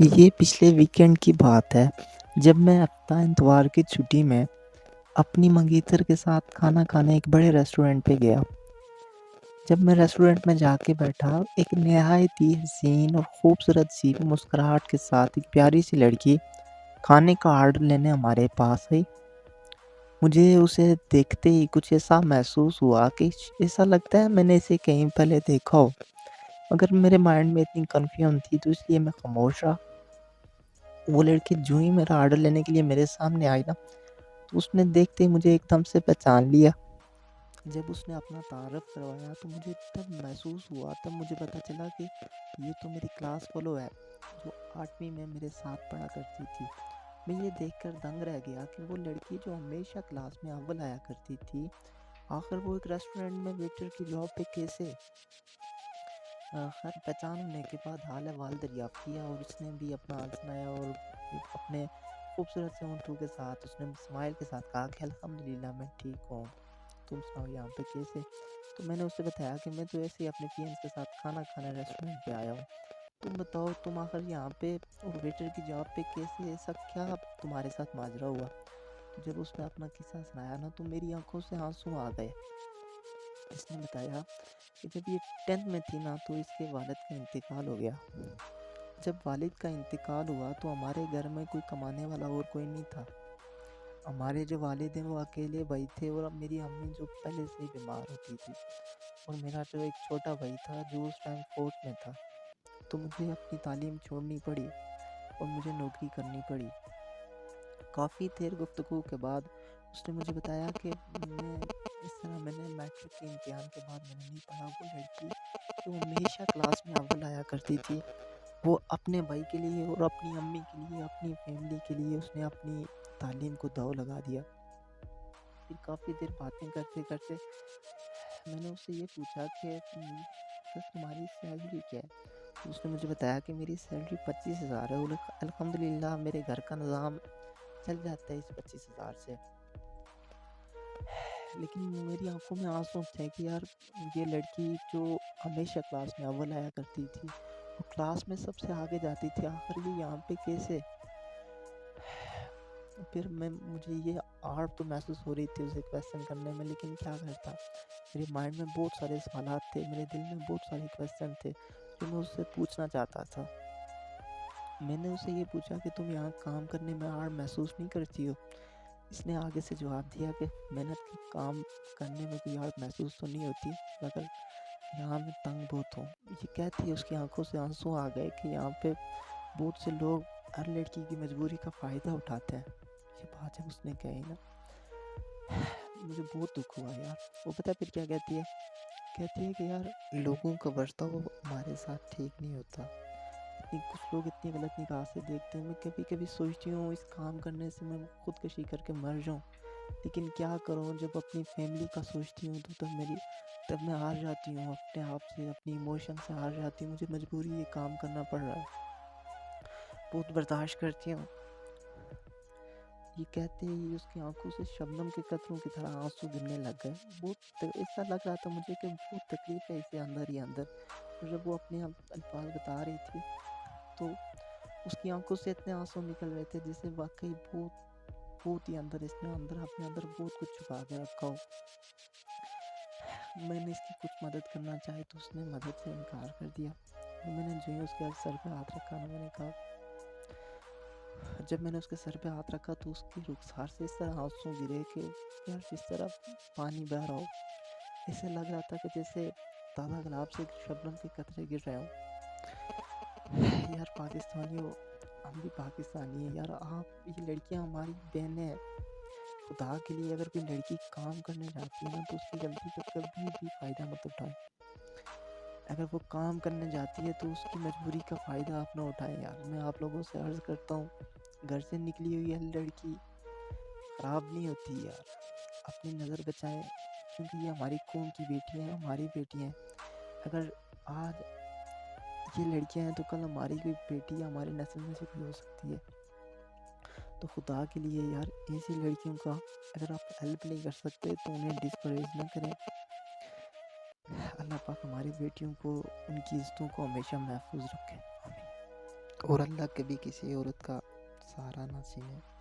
یہ پچھلے ویکینڈ کی بات ہے جب میں ہفتہ اتوار کی چھٹی میں اپنی منگیتر کے ساتھ کھانا کھانے ایک بڑے ریسٹورنٹ پہ گیا۔ جب میں ریسٹورنٹ میں جا کے بیٹھا، ایک نہایت ہی حسین اور خوبصورت سی مسکراہٹ کے ساتھ ایک پیاری سی لڑکی کھانے کا آرڈر لینے ہمارے پاس آئی۔ مجھے اسے دیکھتے ہی کچھ ایسا محسوس ہوا کہ ایسا لگتا ہے میں نے اسے کہیں پہلے دیکھا ہو، مگر میرے مائنڈ میں اتنی کنفیوژن تھی تو اس لیے میں خاموش رہا۔ وہ لڑکی جو ہی میرا آرڈر لینے کے لیے میرے سامنے آئی نا، تو اس نے دیکھتے ہی مجھے ایک دم سے پہچان لیا۔ جب اس نے اپنا تعارف کروایا تو مجھے تب محسوس ہوا، تب مجھے پتا چلا کہ یہ تو میری کلاس فیلو ہے جو 8ویں میں میرے ساتھ پڑھا کرتی تھی۔ میں یہ دیکھ کر دنگ رہ گیا کہ وہ لڑکی جو ہمیشہ کلاس میں اول آیا کرتی تھی، آخر وہ ایک ریسٹورنٹ میں ویٹر کی جاب پہ کیسے؟ خیر پہچان ہونے کے بعد حال احوال دریافت کیا اور اس نے بھی اپنا حال سنایا اور اپنے خوبصورت سے ہونٹوں کے ساتھ اس نے اسمائل کے ساتھ کہا کہ الحمدللہ میں ٹھیک ہوں، تم سناؤ یہاں پہ کیسے؟ تو میں نے اسے بتایا کہ میں تو ایسے ہی اپنے فرینڈز کے ساتھ کھانا کھانے ریسٹورنٹ پہ آیا ہوں، تم بتاؤ تم آخر یہاں پہ ویٹر کی جاب پہ کیسے؟ ایسا کیا تمہارے ساتھ ماجرا ہوا؟ تو جب اس نے اپنا قصہ سنایا نا تو میری آنکھوں سے آنسو آ گئے۔ اس نے بتایا کہ جب یہ 10th میں تھی نا تو اس کے والد کا انتقال ہو گیا۔ جب والد کا انتقال ہوا تو ہمارے گھر میں کوئی کمانے والا اور کوئی نہیں تھا۔ ہمارے جو والد ہیں وہ اکیلے بھائی تھے اور میری امی جو پہلے سے ہی بیمار ہوتی تھی، اور میرا جو ایک چھوٹا بھائی تھا جو اس ٹائم 4th میں تھا، تو مجھے اپنی تعلیم چھوڑنی پڑی اور مجھے نوکری کرنی پڑی۔ کافی دیر گفتگو کے بعد اس نے مجھے بتایا کہ میں نے میٹرک کے امتحان کے بعد میں نے نہیں پڑھا۔ وہ لڑکی جو ہمیشہ کلاس میں اول آیا کرتی تھی، وہ اپنے بھائی کے لیے اور اپنی امی کے لیے، اپنی فیملی کے لیے اس نے اپنی تعلیم کو داؤ لگا دیا۔ پھر کافی دیر باتیں کرتے کرتے میں نے اس سے یہ پوچھا کہ تمہاری سیلری کیا ہے؟ تو اس نے مجھے بتایا کہ میری سیلری 25,000 ہے اور الحمدللہ میرے گھر کا نظام چل جاتا ہے اس 25,000 سے۔ لیکن میری آنکھوں میں آنسو تھے کہ یار یہ لڑکی جو ہمیشہ کلاس میں اول آیا کرتی تھی، وہ کلاس میں سب سے آگے جاتی تھی، آخر یہ یہاں پہ کیسے؟ پھر مجھے یہ آڑ تو محسوس ہو رہی تھی اسے کویسچن کرنے میں، لیکن کیا کرتا، میرے مائنڈ میں بہت سارے سوالات تھے، میرے دل میں بہت سارے کویسچن تھے جو میں اس سے پوچھنا چاہتا تھا۔ میں نے اسے یہ پوچھا کہ تم یہاں کام کرنے میں آڑ محسوس نہیں کرتی ہو؟ اس نے آگے سے جواب دیا کہ محنت کے کام کرنے میں کوئی آڑ محسوس تو نہیں ہوتی، مگر یہاں میں تنگ بہت ہوں۔ یہ کہتی ہے اس کی آنکھوں سے آنسو آ گئے کہ یہاں پہ بہت سے لوگ ہر لڑکی کی مجبوری کا فائدہ اٹھاتے ہیں۔ یہ بات جب اس نے کہی نا، مجھے بہت دکھ ہوا یار۔ وہ پتہ پھر کیا کہتی ہے؟ کہتی ہے کہ یار لوگوں کا برتاؤ ہمارے ساتھ ٹھیک نہیں ہوتا، کچھ لوگ اتنی غلط نگاہ سے دیکھتے ہیں۔ میں کبھی کبھی سوچتی ہوں اس کام کرنے سے میں خودکشی کر کے مر جاؤں، لیکن کیا کروں، جب اپنی فیملی کا سوچتی ہوں تو تب میں ہار جاتی ہوں اپنے آپ سے، اپنی ایموشن سے ہار جاتی ہوں۔ مجھے مجبوری یہ کام کرنا پڑ رہا ہے، بہت برداشت کرتی ہوں۔ یہ کہتے ہی اس کی آنکھوں سے شبنم کے قطروں کی طرح آنسو گرنے لگ گئے۔ بہت ایسا لگ رہا تھا مجھے کہ بہت تکلیف ہے اسے اندر ہی اندر، اور جب وہ اپنے الفاظ بتا رہی تھی تو اس کی آنکھوں سے اتنے آنسو نکل رہے تھے جیسے واقعی بہت ہی اندر اس نے اپنے اندر بہت کچھ چھپا کے رکھا ہو۔ میں نے اس کی کچھ مدد کرنا چاہی تو اس نے مدد سے انکار کر دیا، اور میں نے جو ہی اس کے سر پہ ہاتھ رکھا نا، میں نے کہا، جب میں نے اس کے سر پہ ہاتھ رکھا تو اس کی رخسار سے اس طرح آنسو گرے کہ یار جس طرح پانی بہہ رہا ہو، ایسے لگ رہا تھا کہ جیسے تازہ گلاب سے شبنم کے قطرے گر رہے ہوں۔ یار پاکستانیوں، ہم بھی پاکستانی ہیں یار، آپ یہ لڑکیاں ہماری بہنیں ہیں۔ خدا کے لیے اگر کوئی لڑکی کام کرنے جاتی ہے نا تو اس کی غلطی کا کبھی بھی فائدہ مت اٹھائیں۔ اگر وہ کام کرنے جاتی ہے تو اس کی مجبوری کا فائدہ آپ نہ اٹھائیں یار۔ میں آپ لوگوں سے عرض کرتا ہوں، گھر سے نکلی ہوئی ہے لڑکی خراب نہیں ہوتی یار، اپنی نظر بچائیں، کیونکہ یہ ہماری قوم کی بیٹی ہیں، ہماری بیٹی ہیں۔ اگر آج یہ لڑکیاں ہیں تو کل ہماری کوئی بیٹی ہماری نسل میں سے کوئی ہو سکتی ہے۔ تو خدا کے لیے یار ایسی لڑکیوں کا اگر آپ ہیلپ نہیں کر سکتے تو انہیں ڈسکریج نہ کریں۔ اللہ پاک ہماری بیٹیوں کو، ان کی عزتوں کو ہمیشہ محفوظ رکھے، آمین۔ اور اللہ کبھی کسی عورت کا سہارا نہ چھینے۔